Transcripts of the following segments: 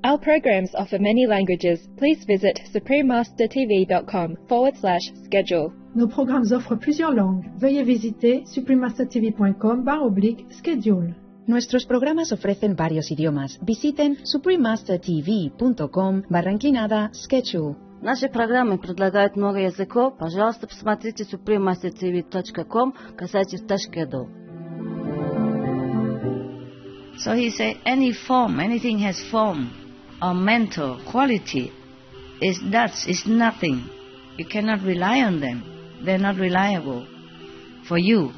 Our programs offer many languages. Please visit suprememastertv.com/schedule. Nos programmes offrent plusieurs langues. Veuillez visiter suprememastertv.com/schedule. Nuestros programas ofrecen varios idiomas. Visiten suprememastertv.com/schedule. Наши программы предлагают много языков. Пожалуйста, посмотрите suprememastertv.com /schedule. So he said, any form, anything has form or mental quality is nothing. You cannot rely on them. They're not reliable for you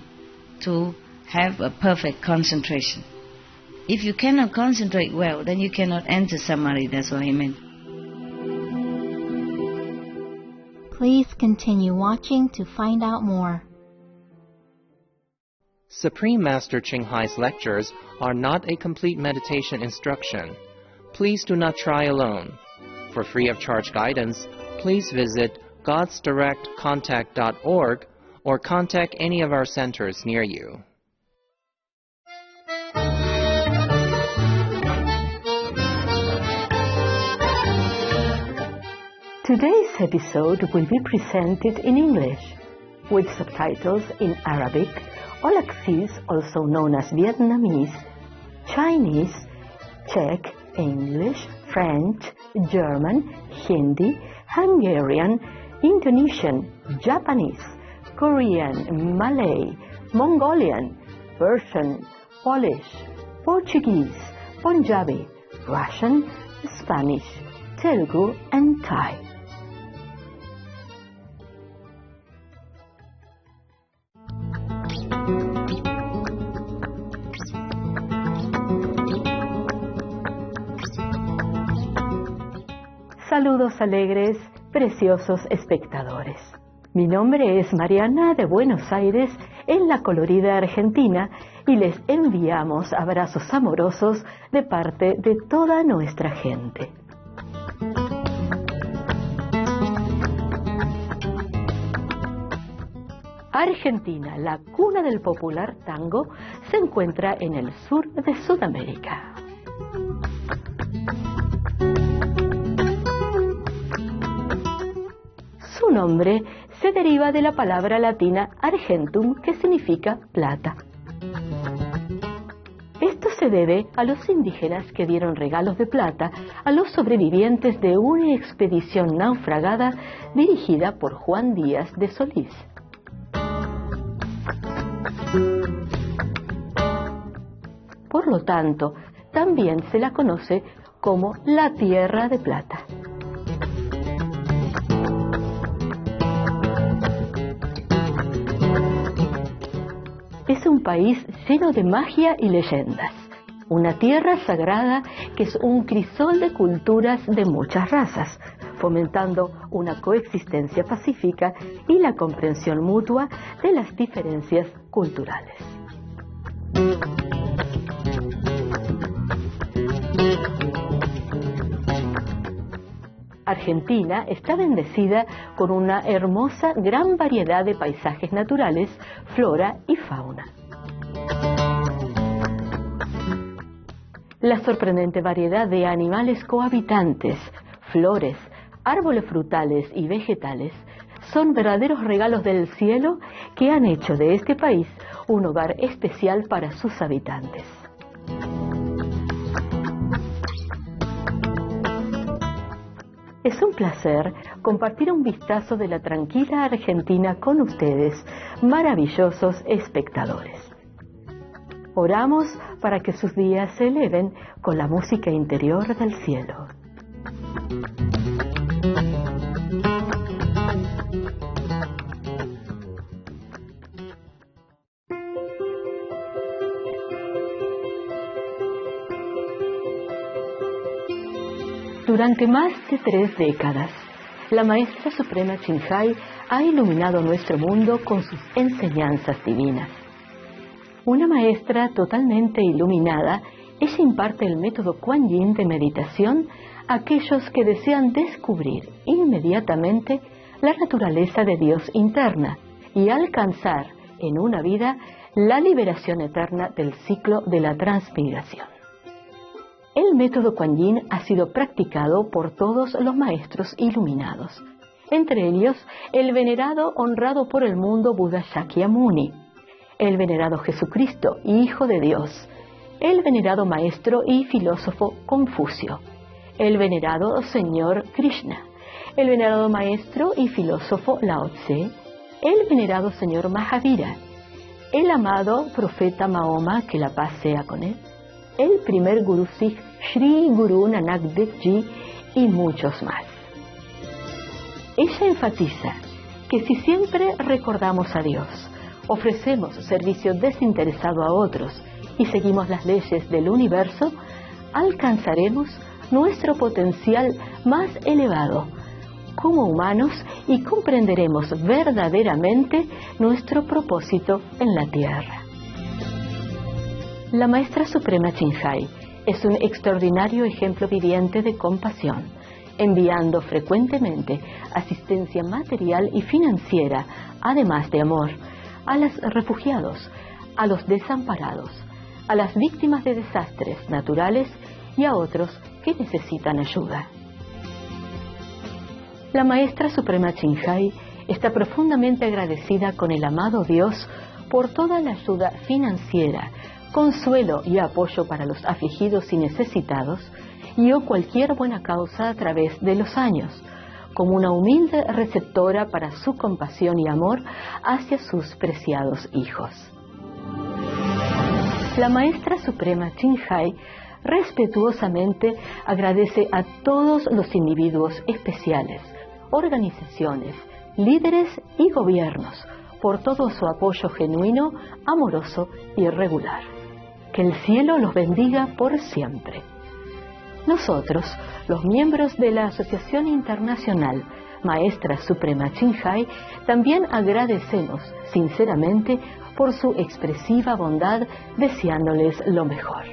to have a perfect concentration. If you cannot concentrate well, then you cannot enter samadhi. That's what he meant. Please continue watching to find out more. Supreme Master Ching Hai's lectures are not a complete meditation instruction. Please do not try alone. For free of charge guidance, please visit godsdirectcontact.org or contact any of our centers near you. Today's episode will be presented in English, with subtitles in Arabic, Olaxese, also known as Vietnamese, Chinese, Czech, English, French, German, Hindi, Hungarian, Indonesian, Japanese, Korean, Malay, Mongolian, Persian, Polish, Portuguese, Punjabi, Russian, Spanish, Telugu, and Thai. Saludos alegres, preciosos espectadores. Mi nombre es Mariana de Buenos Aires, en la colorida Argentina, y les enviamos abrazos amorosos de parte de toda nuestra gente. Argentina, la cuna del popular tango, se encuentra en el sur de Sudamérica. Su nombre se deriva de la palabra latina argentum, que significa plata. Esto se debe a los indígenas que dieron regalos de plata a los sobrevivientes de una expedición naufragada dirigida por Juan Díaz de Solís. Por lo tanto, también se la conoce como la Tierra de Plata. Es un país lleno de magia y leyendas, una tierra sagrada que es un crisol de culturas de muchas razas, fomentando una coexistencia pacífica y la comprensión mutua de las diferencias culturales. Argentina está bendecida con una hermosa gran variedad de paisajes naturales, flora y fauna. La sorprendente variedad de animales cohabitantes, flores, árboles frutales y vegetales son verdaderos regalos del cielo que han hecho de este país un hogar especial para sus habitantes. Es un placer compartir un vistazo de la tranquila Argentina con ustedes, maravillosos espectadores. Oramos para que sus días se eleven con la música interior del cielo. Durante más de 3 décadas, la Maestra Suprema Ching Hai ha iluminado nuestro mundo con sus enseñanzas divinas. Una maestra totalmente iluminada, ella imparte el método Kuan Yin de meditación a aquellos que desean descubrir inmediatamente la naturaleza de Dios interna y alcanzar en una vida la liberación eterna del ciclo de la transmigración. El método Kuan Yin ha sido practicado por todos los maestros iluminados, entre ellos el venerado, honrado por el mundo Buda Shakyamuni, el venerado Jesucristo, Hijo de Dios, el venerado maestro y filósofo Confucio, el venerado Señor Krishna, el venerado maestro y filósofo Lao Tse, el venerado Señor Mahavira, el amado profeta Mahoma, que la paz sea con él, el primer Gurú Sikh Sri Guru Nanak Dev Ji y muchos más. Ella enfatiza que si siempre recordamos a Dios, ofrecemos servicio desinteresado a otros y seguimos las leyes del universo, alcanzaremos nuestro potencial más elevado como humanos y comprenderemos verdaderamente nuestro propósito en la Tierra. La Maestra Suprema Chinhai es un extraordinario ejemplo viviente de compasión, enviando frecuentemente asistencia material y financiera, además de amor, a los refugiados, a los desamparados, a las víctimas de desastres naturales y a otros que necesitan ayuda. La Maestra Suprema Chinhai está profundamente agradecida con el amado Dios por toda la ayuda financiera, consuelo y apoyo para los afligidos y necesitados y o cualquier buena causa a través de los años, como una humilde receptora para su compasión y amor hacia sus preciados hijos. La Maestra Suprema Chinhai respetuosamente agradece a todos los individuos especiales, organizaciones, líderes y gobiernos por todo su apoyo genuino, amoroso y regular. Que el cielo los bendiga por siempre. Nosotros, los miembros de la Asociación Internacional Maestra Suprema Chinhai, también agradecemos sinceramente por su expresiva bondad, deseándoles lo mejor.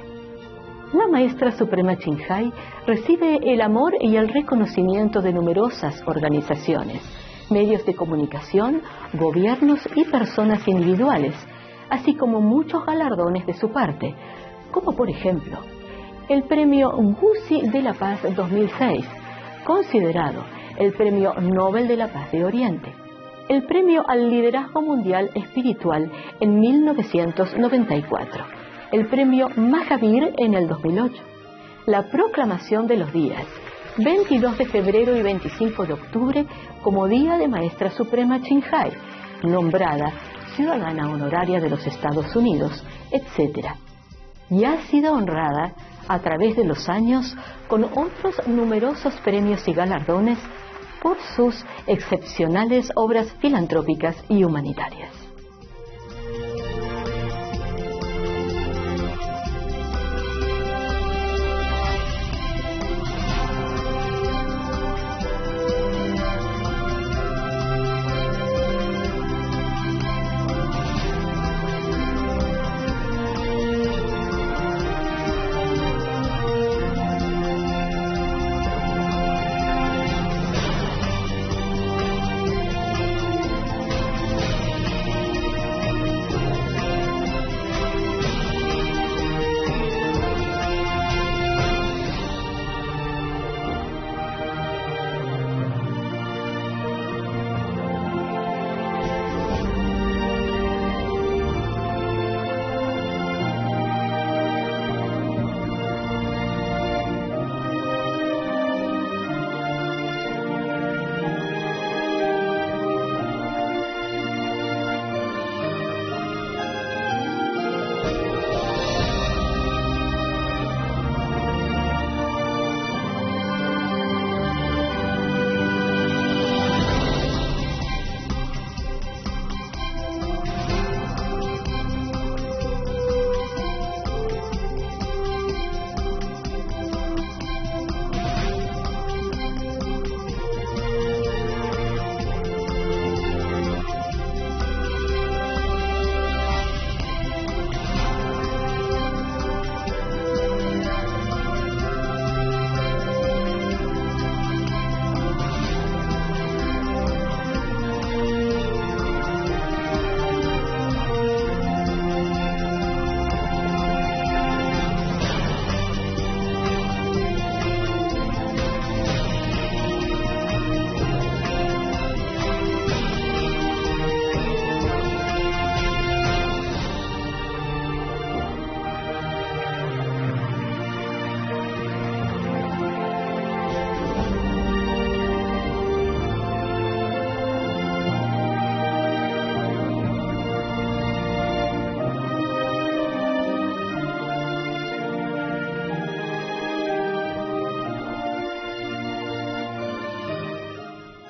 La Maestra Suprema Chinhai recibe el amor y el reconocimiento de numerosas organizaciones, medios de comunicación, gobiernos y personas individuales, así como muchos galardones de su parte, como por ejemplo, el Premio Gusi de la Paz 2006, considerado el Premio Nobel de la Paz de Oriente, el Premio al Liderazgo Mundial Espiritual en 1994, el Premio Mahavir en el 2008, la proclamación de los días 22 de febrero y 25 de octubre como Día de Maestra Suprema Chinhai, nombrada ciudadana honoraria de los Estados Unidos, etc. Y ha sido honrada a través de los años con otros numerosos premios y galardones por sus excepcionales obras filantrópicas y humanitarias.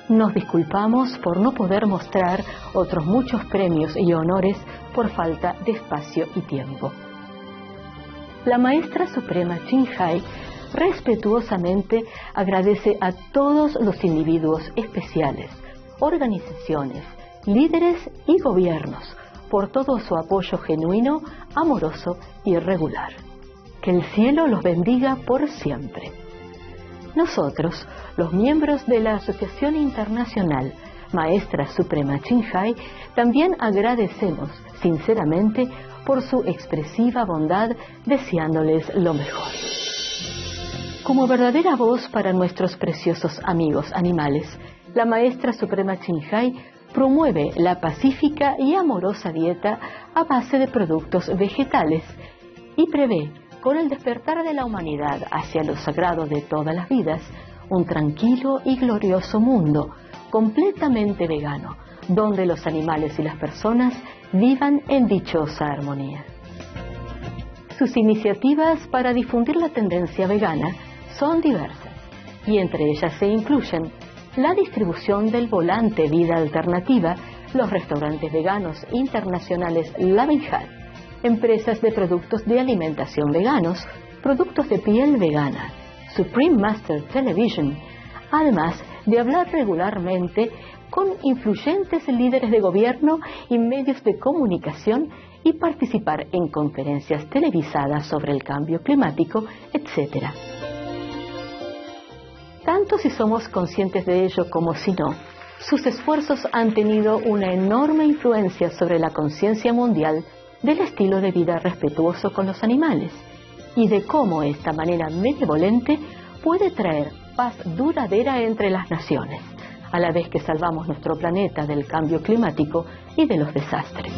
Nos disculpamos por no poder mostrar otros muchos premios y honores por falta de espacio y tiempo. La Maestra Suprema Ching Hai respetuosamente agradece a todos los individuos especiales, organizaciones, líderes y gobiernos por todo su apoyo genuino, amoroso y regular. Que el cielo los bendiga por siempre. Nosotros, los miembros de la Asociación Internacional Maestra Suprema Ching Hai, también agradecemos sinceramente por su expresiva bondad, deseándoles lo mejor. Como verdadera voz para nuestros preciosos amigos animales, la Maestra Suprema Ching Hai promueve la pacífica y amorosa dieta a base de productos vegetales y prevé, con el despertar de la humanidad hacia lo sagrado de todas las vidas, un tranquilo y glorioso mundo completamente vegano, donde los animales y las personas vivan en dichosa armonía. Sus iniciativas para difundir la tendencia vegana son diversas, y entre ellas se incluyen la distribución del volante Vida Alternativa, los restaurantes veganos internacionales Loving Hut, empresas de productos de alimentación veganos, productos de piel vegana, Supreme Master Television, además de hablar regularmente con influyentes líderes de gobierno y medios de comunicación y participar en conferencias televisadas sobre el cambio climático, etc. Tanto si somos conscientes de ello como si no, sus esfuerzos han tenido una enorme influencia sobre la conciencia mundial del estilo de vida respetuoso con los animales y de cómo esta manera benevolente puede traer paz duradera entre las naciones, a la vez que salvamos nuestro planeta del cambio climático y de los desastres.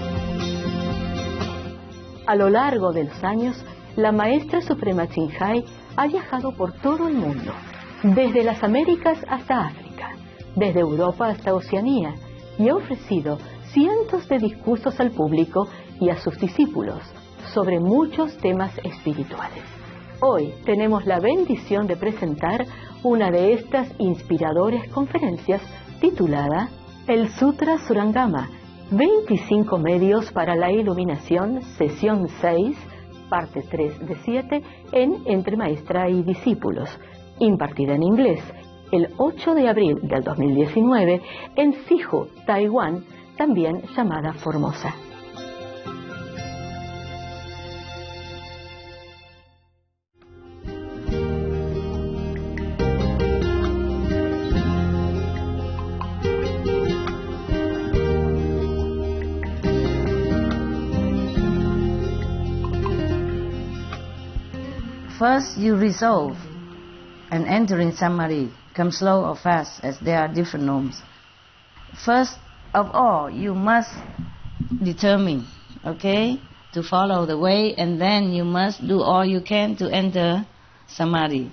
A lo largo de los años, la Maestra Suprema Ching Hai ha viajado por todo el mundo, desde las Américas hasta África, desde Europa hasta Oceanía, y ha ofrecido cientos de discursos al público y a sus discípulos sobre muchos temas espirituales. Hoy tenemos la bendición de presentar una de estas inspiradoras conferencias titulada El Sutra Shurangama, 25 medios para la iluminación, Sesión 6, parte 3 de 7, en Entre Maestra y Discípulos, impartida en inglés el 8 de abril del 2019 en Sihu, Taiwán, también llamada Formosa. First you resolve and enter in samadhi, come slow or fast as there are different norms. First of all, you must determine, okay, to follow the way, and then you must do all you can to enter samadhi.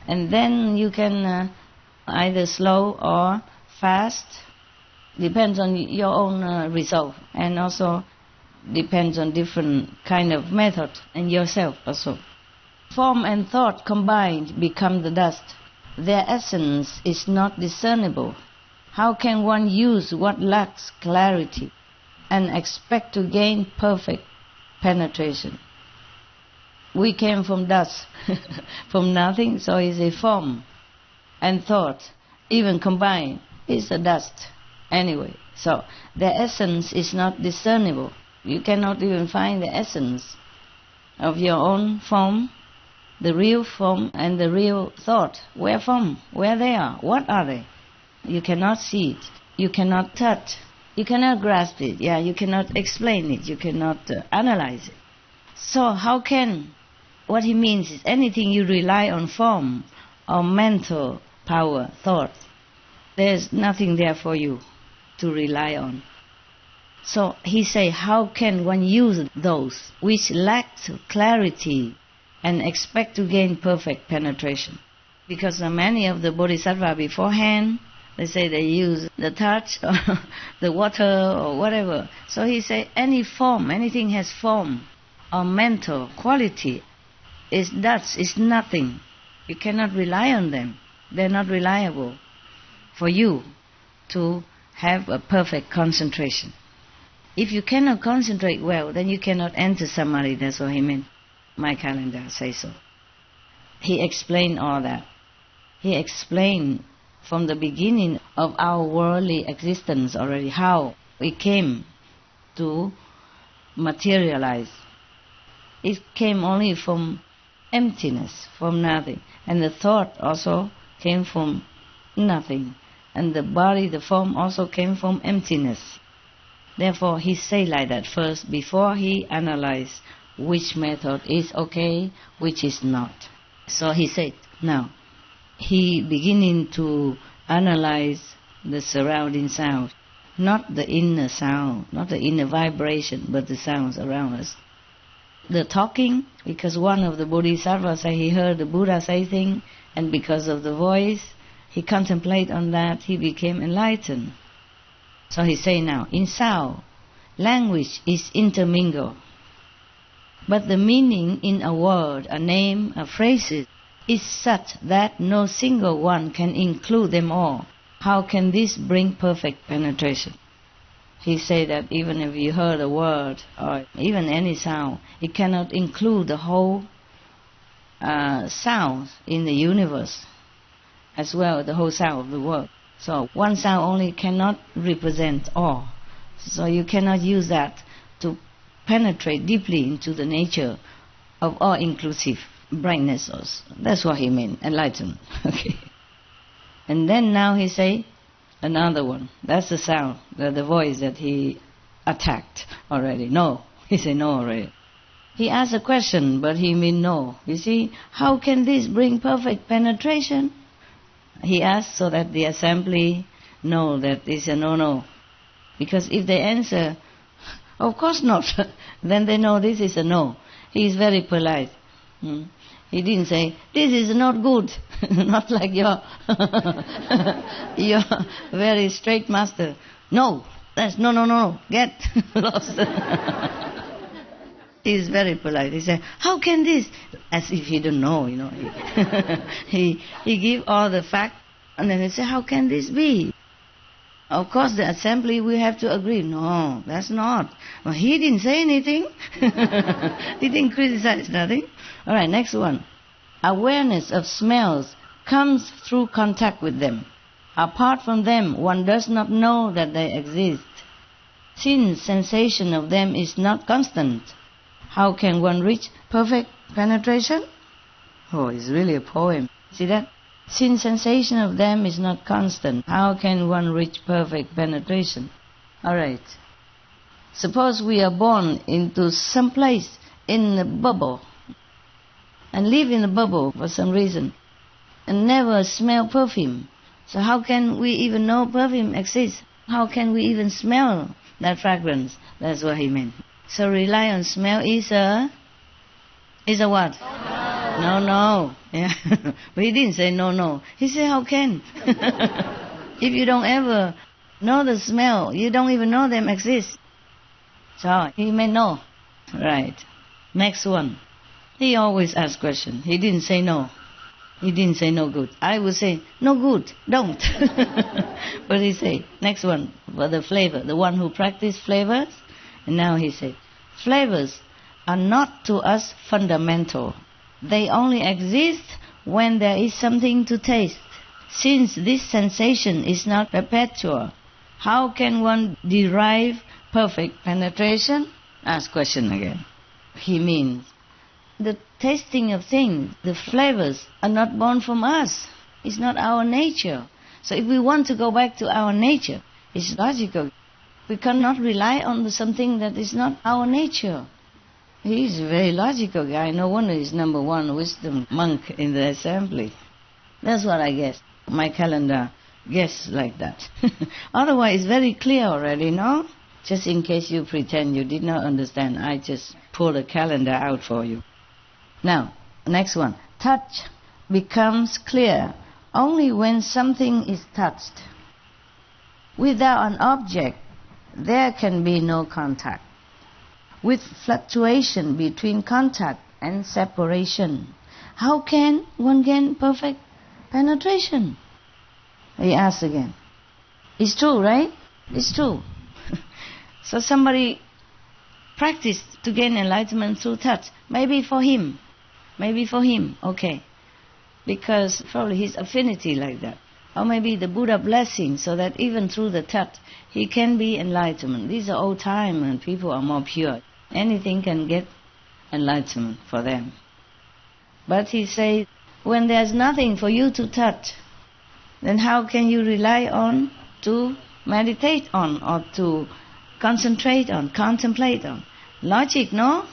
And then you can either slow or fast, depends on your own resolve, and also depends on different kind of method and yourself also. Form and thought combined become the dust. Their essence is not discernible. How can one use what lacks clarity and expect to gain perfect penetration? We came from dust, from nothing, so it's a form and thought, even combined, is a dust anyway. So their essence is not discernible. You cannot even find the essence of your own form, the real form and the real thought. Where from? Where they are? What are they? You cannot see it. You cannot touch. You cannot grasp it. Yeah, you cannot explain it. You cannot analyze it. So how can, what he means is anything you rely on form or mental power, thought, there's nothing there for you to rely on. So he say, how can one use those which lack clarity and expect to gain perfect penetration? Because many of the bodhisattva beforehand, they say they use the touch or the water or whatever. So he say any form, anything has form or mental quality is dust, is nothing. You cannot rely on them. They're not reliable for you. to have a perfect concentration. If you cannot concentrate well, then you cannot enter samadhi. That's what he meant. My calendar says so. He explained all that. He explained from the beginning of our worldly existence already how we came to materialize. It came only from emptiness, from nothing. And the thought also came from nothing. And the body, the form also came from emptiness. Therefore, he say like that first before he analyzed which method is okay, which is not. So he said, now, he beginning to analyze the surrounding sound, not the inner sound, not the inner vibration, but the sounds around us. The talking, because one of the bodhisattvas said he heard the Buddha say things, and because of the voice, he contemplated on that, he became enlightened. So he say now, in sound, language is intermingled. But the meaning in a word, a name, a phrase is such that no single one can include them all. How can this bring perfect penetration? He said that even if you heard a word or even any sound, it cannot include the whole sound in the universe, as well as the whole sound of the world. So one sound only cannot represent all. So you cannot use that to penetrate deeply into the nature of all-inclusive brightness. That's what he meant, enlightenment. Okay. And then now he say another one. That's the sound, the voice that he attacked already. No. He said no already. He asked a question, but he mean no. You see, how can this bring perfect penetration? He asked so that the assembly know that it's a no-no. Because if they answer, of course not, then they know this is a no. He is very polite. He didn't say, this is not good. Not like your very straight master. No, that's no, get lost. He is very polite. He said, how can this? As if he don't know, He give all the facts, and then he said, how can this be? Of course, the assembly will have to agree. No, that's not. Well, he didn't say anything. He didn't criticize nothing. All right, next one. Awareness of smells comes through contact with them. Apart from them, one does not know that they exist. Since sensation of them is not constant, how can one reach perfect penetration? Oh, it's really a poem. See that? Since sensation of them is not constant, how can one reach perfect penetration? All right. Suppose we are born into some place in a bubble and live in a bubble for some reason and never smell perfume. So how can we even know perfume exists? How can we even smell that fragrance? That's what he meant. So rely on smell is a what? No. Yeah. But he didn't say no. He said, how can? If you don't ever know the smell, you don't even know them exist. So he meant no. Right. Next one. He always asks questions. He didn't say no. He didn't say no good. I would say, no good, don't. But he said, next one, for the flavor, the one who practiced flavors. And now he said, flavors are not to us fundamental. They only exist when there is something to taste. Since this sensation is not perpetual, how can one derive perfect penetration? Ask question again. He means the tasting of things, the flavors are not born from us. It's not our nature. So if we want to go back to our nature, it's logical. We cannot rely on something that is not our nature. He's a very logical guy. No wonder he's number one wisdom monk in the assembly. That's what I guess. My calendar guess like that. Otherwise, it's very clear already, no? Just in case you pretend you did not understand, I just pulled a calendar out for you. Now, next one. Touch becomes clear only when something is touched. Without an object, there can be no contact. With fluctuation between contact and separation, how can one gain perfect penetration? He asks again. It's true, right? It's true. So somebody practiced to gain enlightenment through touch. Maybe for him, okay. Because probably his affinity like that. Or maybe the Buddha blessing, so that even through the touch, he can be enlightenment. These are old time and people are more pure. Anything can get enlightenment for them. But he says, when there's nothing for you to touch, then how can you rely on to meditate on or to concentrate on, contemplate on? Logic, no?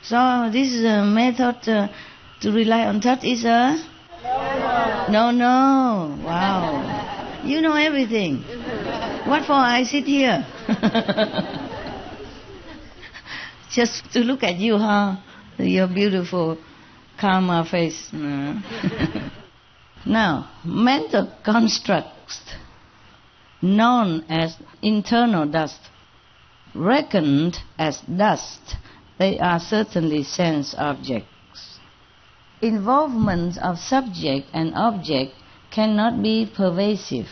So this is a method to rely on touch is a... No. Wow. You know everything. What for I sit here? Just to look at you, huh? Your beautiful karma face. Now, mental constructs known as internal dust, reckoned as dust, they are certainly sense objects. Involvement of subject and object cannot be pervasive.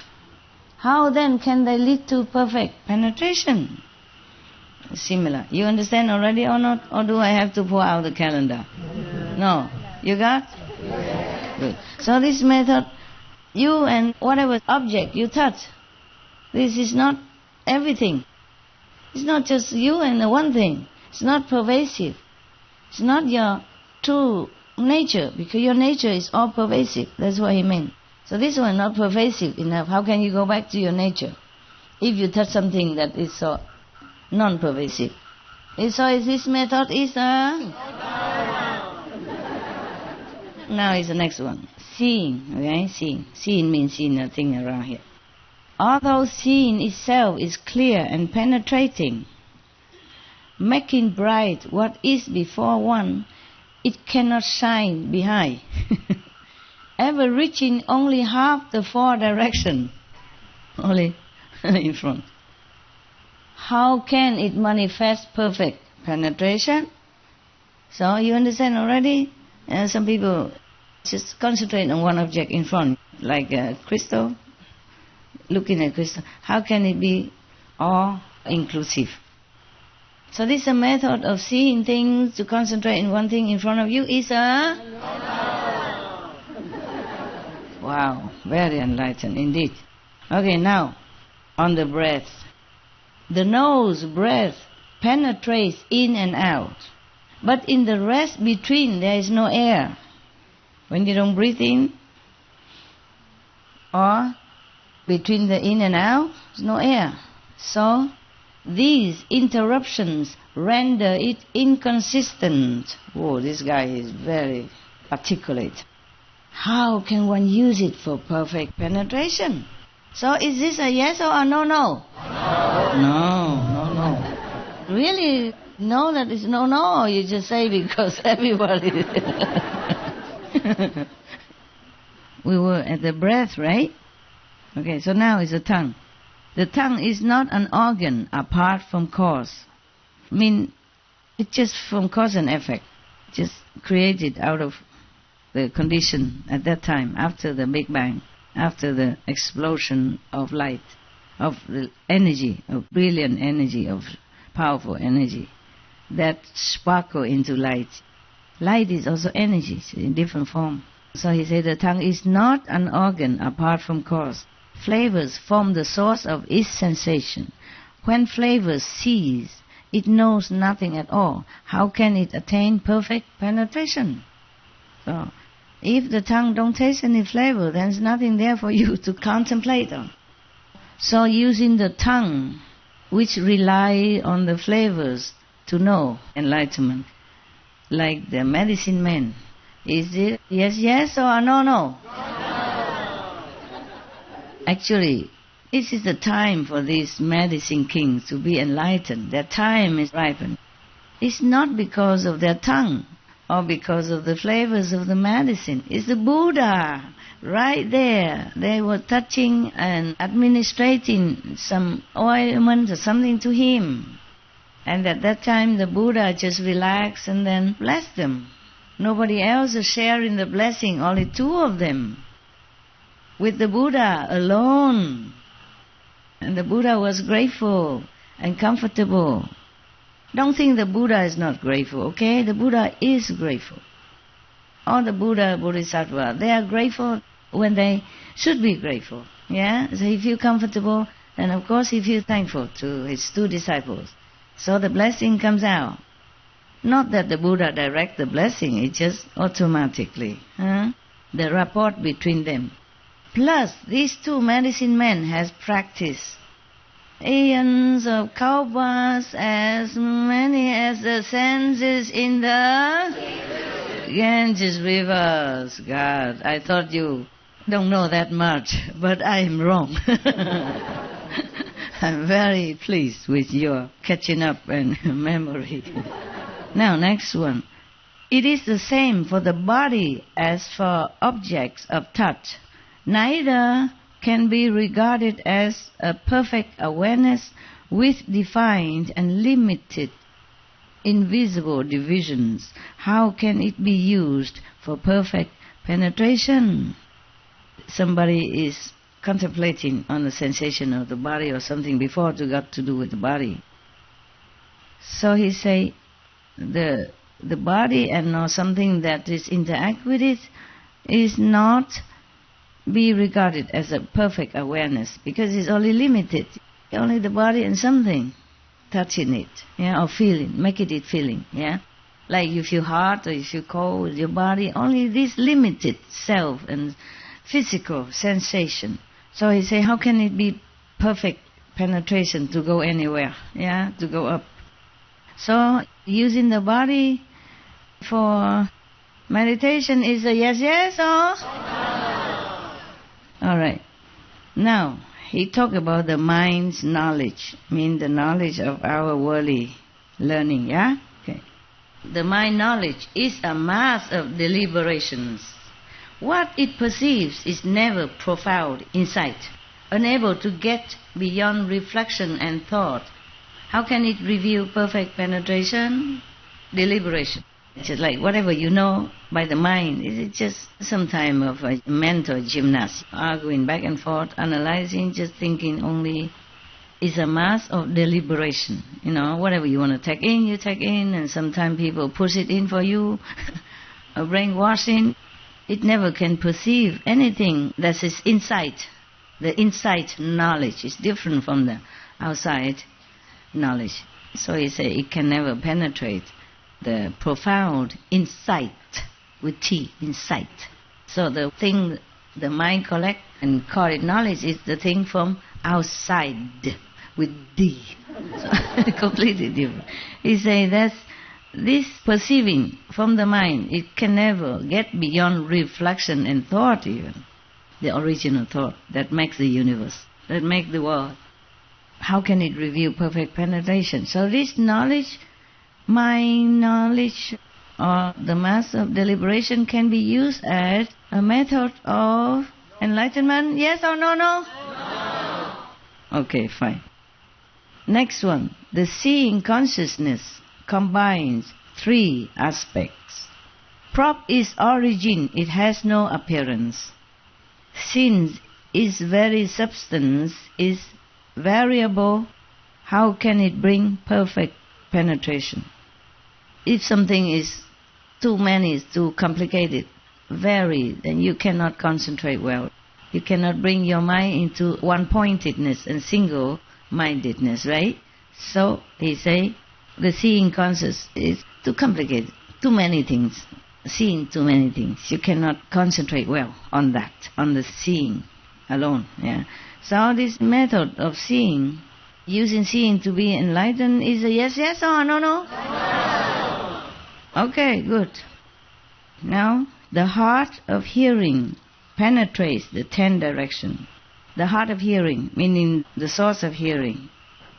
How then can they lead to perfect penetration? Similar. You understand already or not? Or do I have to pull out the calendar? No. You got? Good. So this method, you and whatever object you touch, this is not everything. It's not just you and the one thing. It's not pervasive. It's not your true nature, because your nature is all pervasive. That's what he meant. So this one not pervasive enough. How can you go back to your nature if you touch something that is so non-pervasive? So is this method is now is the next one. Seeing, okay? Seeing means seeing nothing around here. Although seeing itself is clear and penetrating, making bright what is before one, it cannot shine behind, ever reaching only half the four direction, only in front. How can it manifest perfect penetration? So you understand already? Some people just concentrate on one object in front, like a crystal, looking at crystal. How can it be all-inclusive? So this is a method of seeing things, to concentrate in one thing in front of you is a... Wow, very enlightened indeed. Okay, now, on the breath. The nose breath penetrates in and out. But in the rest between, there is no air. When you don't breathe in, or between the in and out, there's no air. So, these interruptions render it inconsistent. Oh, this guy is very articulate. How can one use it for perfect penetration? So is this a yes or a no? No. Really, no, that is no, or you just say because everybody... We were at the breath, right? Okay, so now is the tongue. The tongue is not an organ apart from cause. I mean, it's just from cause and effect. Just created out of the condition at that time, after the Big Bang, after the explosion of light, of the energy, of brilliant energy, of powerful energy, that sparkle into light. Light is also energy in different form. So he said the tongue is not an organ apart from cause. Flavors form the source of its sensation. When flavors cease, it knows nothing at all. How can it attain perfect penetration? So, if the tongue don't taste any flavor, then there's nothing there for you to contemplate on. So using the tongue, which rely on the flavors to know enlightenment, like the medicine man, is it yes or no? Actually, this is the time for these medicine kings to be enlightened. Their time is ripened. It's not because of their tongue or because of the flavors of the medicine. It's the Buddha right there. They were touching and administrating some ointment or something to him. And at that time the Buddha just relaxed and then blessed them. Nobody else is sharing the blessing, only two of them. With the Buddha alone. And the Buddha was grateful and comfortable. Don't think the Buddha is not grateful, okay? The Buddha is grateful. All the Buddha, Bodhisattva, they are grateful when they should be grateful. Yeah? So he feels comfortable, and of course he feels thankful to his two disciples. So the blessing comes out. Not that the Buddha directs the blessing, it's just automatically. The rapport between them. Plus, these two medicine men has practiced aeons of kalpas, as many as the senses in the Ganges rivers. God, I thought you don't know that much, but I am wrong. I'm very pleased with your catching up and memory. Now, next one. It is the same for the body as for objects of touch. Neither can be regarded as a perfect awareness with defined and limited invisible divisions. How can it be used for perfect penetration? Somebody is contemplating on the sensation of the body or something before it got to do with the body. So he say, the body and something that is interact with it is not be regarded as a perfect awareness because it's only limited. Only the body and something touching it, or feeling, making it feeling, Like you feel hot or you feel cold with your body, only this limited self and physical sensation. So he say, how can it be perfect penetration to go anywhere, to go up? So using the body for meditation is a yes or? All right. Now, he talked about the mind's knowledge, the knowledge of our worldly learning, Okay. The mind knowledge is a mass of deliberations. What it perceives is never profound insight, unable to get beyond reflection and thought. How can it reveal perfect penetration? Deliberation. It's just like whatever you know by the mind, it's just some time of a mental gymnast, arguing back and forth, analyzing, just thinking only. Is a mass of deliberation. Whatever you want to take in, you take in, and sometimes people push it in for you, a brainwashing. It never can perceive anything that is inside. The inside knowledge is different from the outside knowledge. So he said it can never penetrate the profound insight with T, insight. So the thing the mind collect and call it knowledge is the thing from outside with D. So completely different. He say that's this perceiving from the mind, it can never get beyond reflection and thought even. The original thought that makes the universe, that makes the world. How can it reveal perfect penetration? So this knowledge, mind knowledge, or the mass of deliberation can be used as a method of enlightenment? Yes or no? No. Okay, fine. Next one. The seeing consciousness combines three aspects. Prop is origin, it has no appearance. Since its very substance is variable, how can it bring perfect penetration? If something is too many, is too complicated, varied, then you cannot concentrate well. You cannot bring your mind into one-pointedness and single-mindedness, right? So, he say, the seeing conscious is too complicated, too many things, seeing too many things. You cannot concentrate well on that, on the seeing alone. So this method of seeing, using seeing to be enlightened, is a yes or no? No. Okay, good. Now, the heart of hearing penetrates the 10 directions. The heart of hearing, meaning the source of hearing,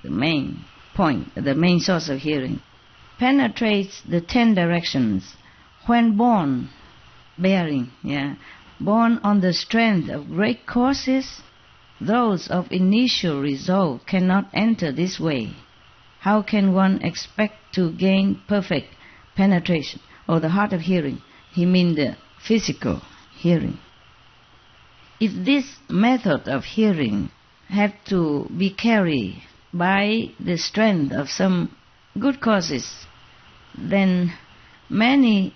the main point, the main source of hearing, penetrates the 10 directions. When born, born on the strength of great causes, those of initial resolve cannot enter this way. How can one expect to gain perfect penetration? Or the heart of hearing, he means the physical hearing. If this method of hearing have to be carried by the strength of some good causes, then many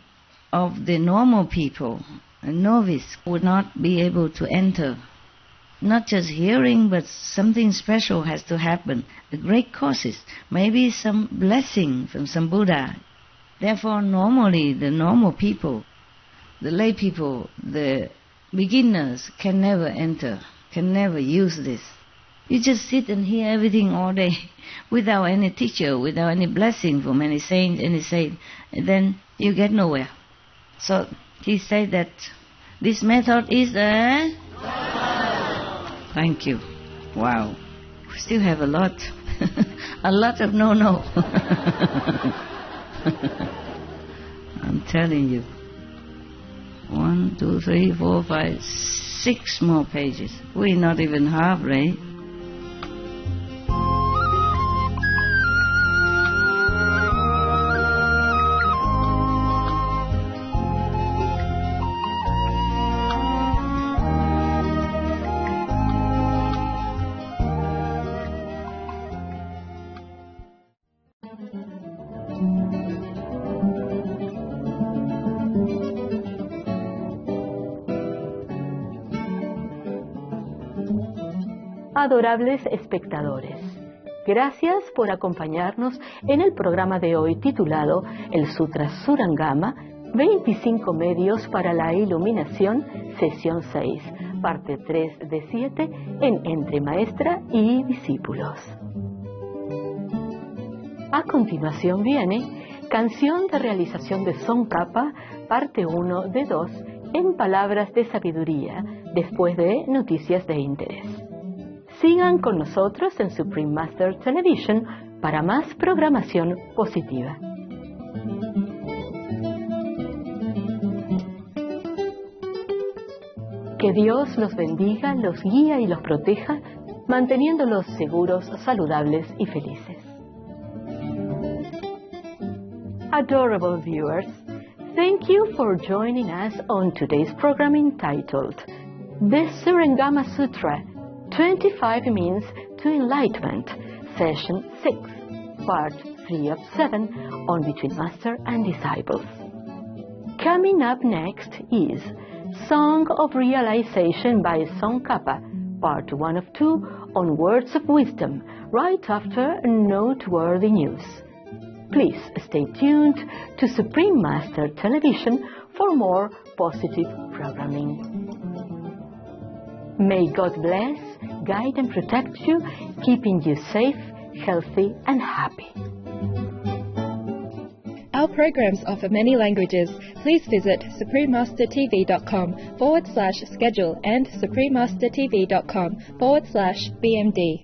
of the normal people, novice, would not be able to enter. Not just hearing, but something special has to happen. The great causes, maybe some blessing from some Buddha. Therefore, normally, the normal people, the lay people, the beginners can never enter, can never use this. You just sit and hear everything all day without any teacher, without any blessing from any saint, then you get nowhere. So he said that this method is a... Thank you. Wow. We still have a lot. A lot of no. I'm telling you. 1, 2, 3, 4, 5, 6 more pages. We're not even halfway. Adorables espectadores, gracias por acompañarnos en el programa de hoy titulado El Sutra Shurangama, 25 medios para la iluminación, Sesión 6, parte 3 de 7 en Entre Maestra y Discípulos. A continuación viene Canción de realización de Tsongkhapa, parte 1 de 2, en Palabras de Sabiduría, después de Noticias de Interés. Sigan con nosotros en Supreme Master Television para más programación positiva. Que Dios los bendiga, los guíe y los proteja, manteniéndolos seguros, saludables y felices. Adorable viewers, thank you for joining us on today's program entitled The Shurangama Sutra, 25 Means to Enlightenment, Session 6, Part 3 of 7, on Between Master and Disciples. Coming up next is Song of Realization by Tsongkhapa, Part 1 of 2, on Words of Wisdom, right after Noteworthy News. Please stay tuned to Supreme Master Television for more positive programming. May God bless, guide and protect you, keeping you safe, healthy and happy. Our programs offer many languages. Please visit suprememastertv.com/schedule and suprememastertv.com/BMD.